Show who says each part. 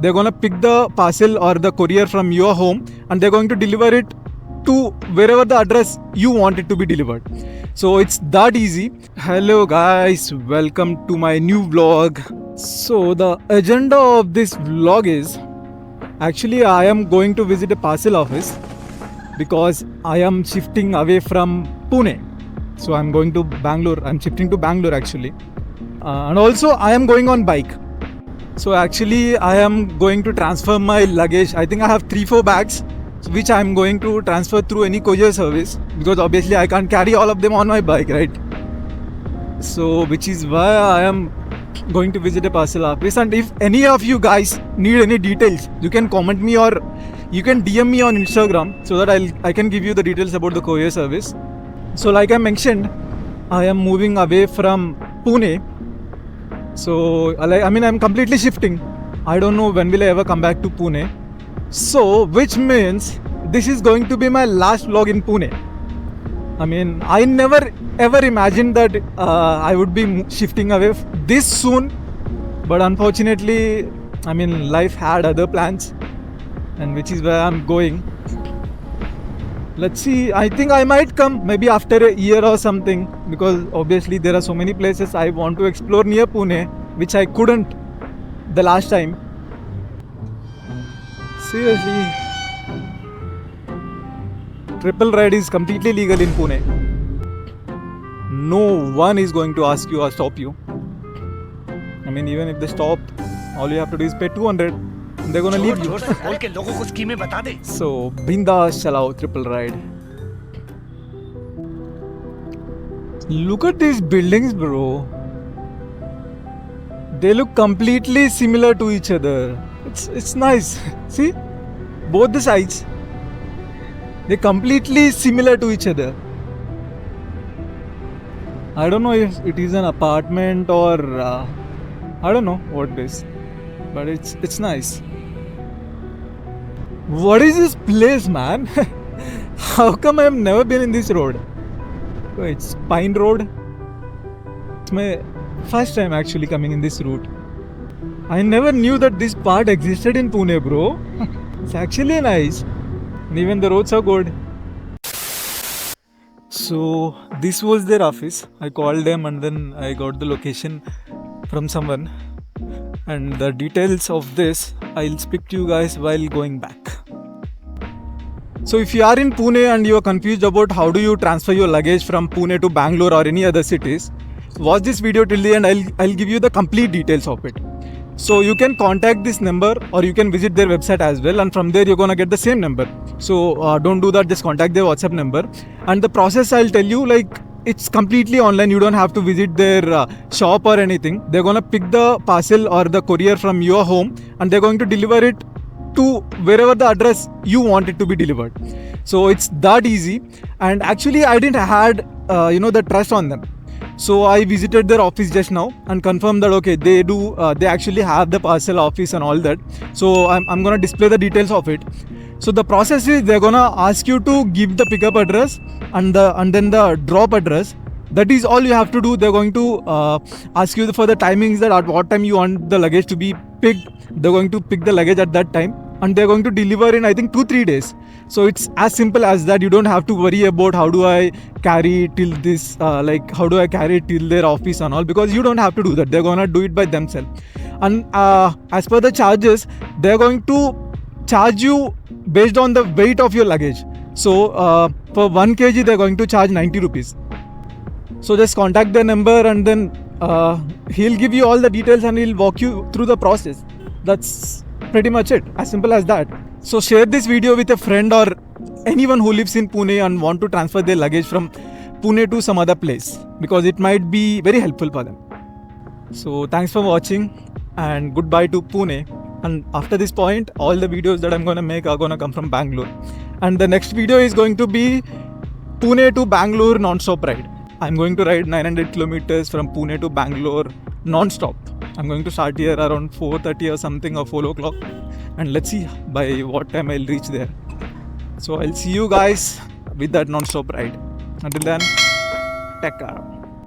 Speaker 1: They're gonna pick the parcel or the courier from your home and they're going to deliver it to wherever the address you want it to be delivered. So it's that easy. Hello guys, welcome to my new vlog. So the agenda of this vlog is actually I am going to visit a parcel office because I am shifting away from Pune. So I'm going to Bangalore. I'm shifting to Bangalore actually. And also I am going on bike. So actually I am going to transfer my luggage. I think I have 3-4 bags which I am going to transfer through any courier service because obviously I can't carry all of them on my bike, right? So which is why I am going to visit a parcel office. And if any of you guys need any details, you can comment me or you can DM me on Instagram so that I can give you the details about the courier service. So like I mentioned, I am moving away from Pune. So I'm completely shifting. I don't know when will I ever come back to Pune. So which means this is going to be my last vlog in Pune. I never ever imagined that I would be shifting away this soon. But unfortunately, life had other plans, and which is where I'm going. Let's see, I think I might come maybe after a year or something because obviously there are so many places I want to explore near Pune which I couldn't the last time. Seriously, triple ride is completely legal in Pune. No one is going to ask you or stop you. Even if they stop, all you have to do is pay 200 and they're gonna leave you. So, bindas chalao triple ride. Look at these buildings, bro. They look completely similar to each other. It's nice. See? Both the sides. They're completely similar to each other. I don't know if it is an apartment or I don't know what it is. But it's nice. What is this place, man? How come I have never been in this road? Oh, it's Pine Road. It's my first time actually coming in this route. I never knew that this part existed in Pune, bro. It's actually nice. And even the roads are good. So this was their office. I called them and then I got the location from someone. And the details of this I'll speak to you guys while going back. So if you are in Pune and you are confused about how do you transfer your luggage from Pune to Bangalore or any other cities, watch this video till the end. I'll give you the complete details of it. So you can contact this number or you can visit their website as well, and from there you're gonna get the same number. So don't do that, just contact their WhatsApp number. And the process I'll tell you, it's completely online. You don't have to visit their shop or anything. They're gonna pick the parcel or the courier from your home and they're going to deliver it to wherever the address you want it to be delivered. So it's that easy. And actually I didn't had the trust on them. So I visited their office just now and confirmed that okay, they actually have the parcel office and all that. So I'm gonna display the details of it. So the process is they're gonna ask you to give the pickup address and then the drop address. That is all you have to do. They're going to ask you for the timings, that at what time you want the luggage to be picked. They're going to pick the luggage at that time and they're going to deliver in I think 2-3 days. So it's as simple as that. You don't have to worry about how do I carry till this how do I carry it till their office and all, because you don't have to do that. They're gonna do it by themselves. And as per the charges, they're going to charge you based on the weight of your luggage. So for 1 kg they're going to charge 90 rupees. So just contact their number and then he'll give you all the details and he'll walk you through the process. That's pretty much it, as simple as that. So share this video with a friend or anyone who lives in Pune and want to transfer their luggage from Pune to some other place, because it might be very helpful for them. So thanks for watching and goodbye to Pune. And after this point, all the videos that I'm gonna make are gonna come from Bangalore. And the next video is going to be Pune to Bangalore non-stop ride. I'm going to ride 900 kilometers from Pune to Bangalore non-stop. I'm going to start here around 4:30 or something, or 4 o'clock. And let's see by what time I'll reach there. So I'll see you guys with that non-stop ride. Until then, take care.